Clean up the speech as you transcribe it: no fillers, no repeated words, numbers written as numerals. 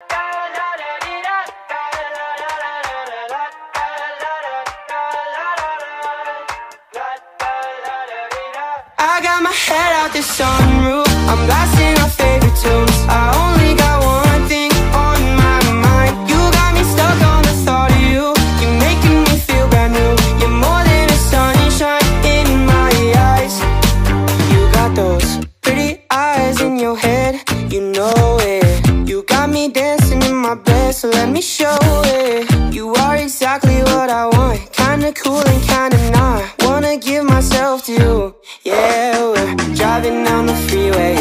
I got my head out the sunroof, I'm blasting our favorite tunes. I only got one thing on my mind. You got me stuck on the thought of you. You're making me feel brand new. You're more than a sunshine in my eyes. You got those pretty eyes in your head, you know it. You got me dancing in my bed, so let me show it. You are exactly what I want, kinda cool and kinda not. Wanna give myself to you. Yeah, we're driving down the freeway